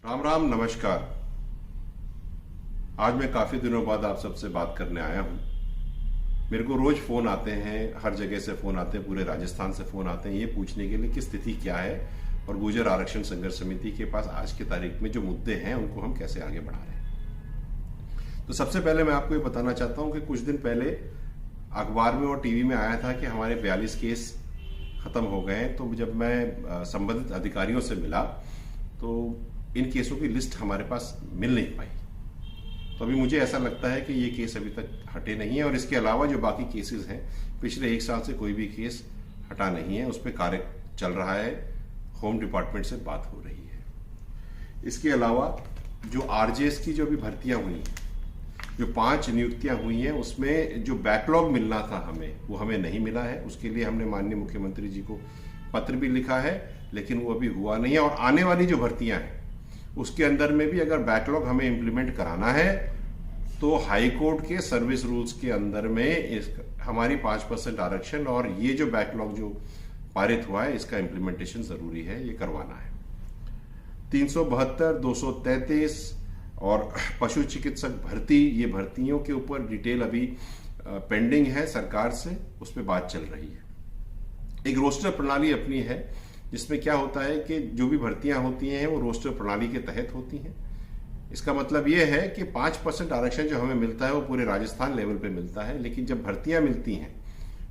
राम राम नमस्कार। आज मैं काफी दिनों बाद आप सबसे बात करने आया हूं। मेरे को रोज फोन आते हैं, हर जगह से फोन आते हैं, पूरे राजस्थान से फोन आते हैं ये पूछने के लिए कि स्थिति क्या है और गुर्जर आरक्षण संघर्ष समिति के पास आज की तारीख में जो मुद्दे हैं उनको हम कैसे आगे बढ़ा रहे हैं। तो सबसे पहले मैं आपको ये बताना चाहता हूं कि कुछ दिन पहले अखबार में और टीवी में आया था कि हमारे 42 केस खत्म हो गए। तो जब मैं संबंधित अधिकारियों से मिला तो इन केसों की लिस्ट हमारे पास मिल नहीं पाई। तो अभी मुझे ऐसा लगता है कि ये केस अभी तक हटे नहीं है और इसके अलावा जो बाकी केसेस हैं पिछले 1 साल से कोई भी केस हटा नहीं है, उस पर कार्य चल रहा है, होम डिपार्टमेंट से बात हो रही है। इसके अलावा जो आरजेएस की जो अभी भर्तियां हुई हैं, जो 5 नियुक्तियां हुई हैं, उसमें जो बैकलॉग मिलना था हमें वो हमें नहीं मिला है। उसके लिए हमने माननीय मुख्यमंत्री जी को पत्र भी लिखा है, लेकिन वो अभी हुआ नहीं है। और आने वाली जो भर्तियां हैं उसके अंदर में भी अगर बैकलॉग हमें इंप्लीमेंट कराना है तो हाई कोर्ट के सर्विस रूल्स के अंदर में हमारी 5% आरक्षण और ये जो बैकलॉग जो पारित हुआ है इसका इंप्लीमेंटेशन जरूरी है, ये करवाना है। 372, 233 और पशु चिकित्सक भर्ती, ये भर्तियों के ऊपर डिटेल अभी पेंडिंग है सरकार से, उस पर बात चल रही है। एक रोस्टर प्रणाली अपनी है जिसमें क्या होता है कि जो भी भर्तियां होती हैं वो रोस्टर प्रणाली के तहत होती हैं। इसका मतलब ये है कि 5% आरक्षण जो हमें मिलता है वो पूरे राजस्थान लेवल पे मिलता है, लेकिन जब भर्तियां मिलती हैं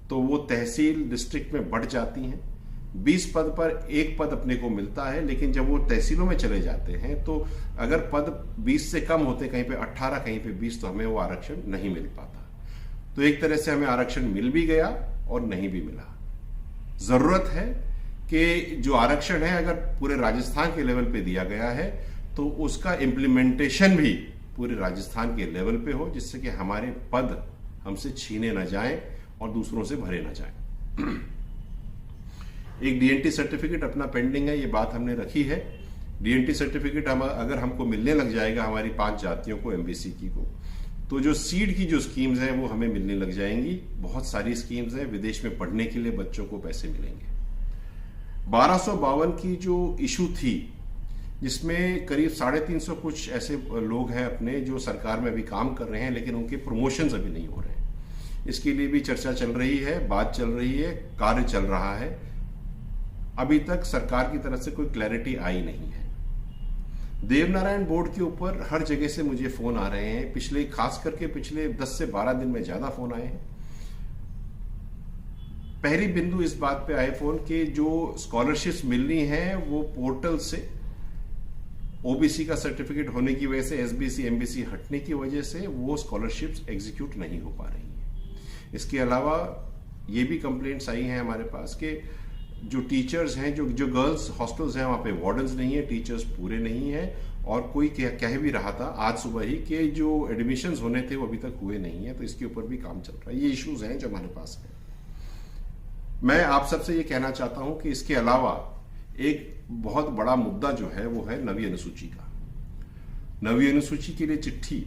तो वो तहसील डिस्ट्रिक्ट में बढ़ जाती हैं। 20 पद पर 1 पद अपने को मिलता है, लेकिन जब वो तहसीलों में चले जाते हैं तो अगर पद 20 से कम होते, कहीं पे 18 कहीं पे 20, तो हमें वो आरक्षण नहीं मिल पाता। तो एक तरह से हमें आरक्षण मिल भी गया और नहीं भी मिला। जरूरत है कि जो आरक्षण है अगर पूरे राजस्थान के लेवल पे दिया गया है तो उसका इम्प्लीमेंटेशन भी पूरे राजस्थान के लेवल पे हो, जिससे कि हमारे पद हमसे छीने ना जाएं और दूसरों से भरे ना जाएं। एक डीएनटी सर्टिफिकेट अपना पेंडिंग है, ये बात हमने रखी है। डीएनटी सर्टिफिकेट अगर हमको मिलने लग जाएगा हमारी 5 जातियों को, एमबीसी की को, तो जो सीड की जो स्कीम्स हैं वो हमें मिलने लग जाएंगी। बहुत सारी स्कीम्स हैं, विदेश में पढ़ने के लिए बच्चों को पैसे मिलेंगे। 1252 की जो इशू थी जिसमें करीब 350 कुछ ऐसे लोग हैं अपने जो सरकार में अभी काम कर रहे हैं, लेकिन उनके प्रमोशंस अभी नहीं हो रहे हैं। इसके लिए भी चर्चा चल रही है, बात चल रही है, कार्य चल रहा है। अभी तक सरकार की तरफ से कोई क्लैरिटी आई नहीं है। देवनारायण बोर्ड के ऊपर हर जगह से मुझे फोन आ रहे हैं, खास करके पिछले 10 से 12 दिन में ज्यादा फोन आए हैं। पहली बिंदु इस बात पे आए फोन कि जो स्कॉलरशिप्स मिलनी है वो पोर्टल से ओबीसी का सर्टिफिकेट होने की वजह से, एसबीसी एमबीसी हटने की वजह से वो स्कॉलरशिप्स एग्जीक्यूट नहीं हो पा रही हैं। इसके अलावा ये भी कंप्लेंट्स आई हैं हमारे पास कि जो टीचर्स हैं, जो गर्ल्स हॉस्टल्स हैं, वहां पे वार्डन्स नहीं है, टीचर्स पूरे नहीं है। और कोई कह भी रहा था आज सुबह ही कि जो एडमिशंस होने थे वो अभी तक हुए नहीं है। तो इसके ऊपर भी काम चल रहा है। ये इश्यूज हैं जो हमारे पास है। मैं आप सबसे ये कहना चाहता हूं कि इसके अलावा एक बहुत बड़ा मुद्दा जो है वो है नवीं अनुसूची का। नवीं अनुसूची के लिए चिट्ठी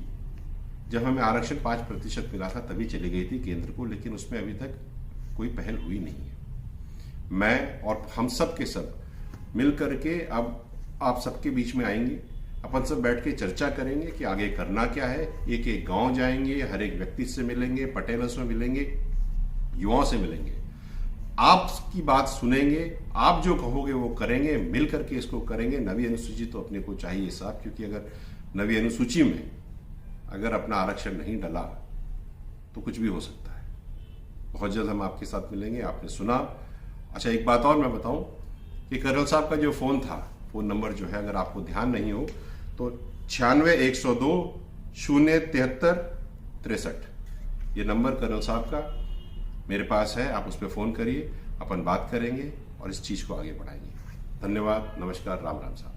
जब हमें आरक्षण 5% मिला था तभी चली गई थी केंद्र को, लेकिन उसमें अभी तक कोई पहल हुई नहीं है। मैं और हम सब के सब मिल करके अब आप सबके बीच में आएंगे, अपन सब बैठ के चर्चा करेंगे कि आगे करना क्या है। एक एक गांव जाएंगे, हर एक व्यक्ति से मिलेंगे, पटेलों से मिलेंगे, युवाओं से मिलेंगे, आपकी बात सुनेंगे, आप जो कहोगे वो करेंगे, मिल करके इसको करेंगे। नवी अनुसूची तो अपने को चाहिए साहब, क्योंकि अगर नवी अनुसूची में अगर अपना आरक्षण नहीं डला तो कुछ भी हो सकता है। बहुत जल्द हम आपके साथ मिलेंगे। आपने सुना। अच्छा, एक बात और मैं बताऊं कि कर्नल साहब का जो फोन था, फोन नंबर जो है, अगर आपको ध्यान नहीं हो तो 96 102 073 63, ये नंबर कर्नल साहब का मेरे पास है। आप उस पर फोन करिए, अपन बात करेंगे और इस चीज को आगे बढ़ाएंगे। धन्यवाद, नमस्कार, राम राम साहब।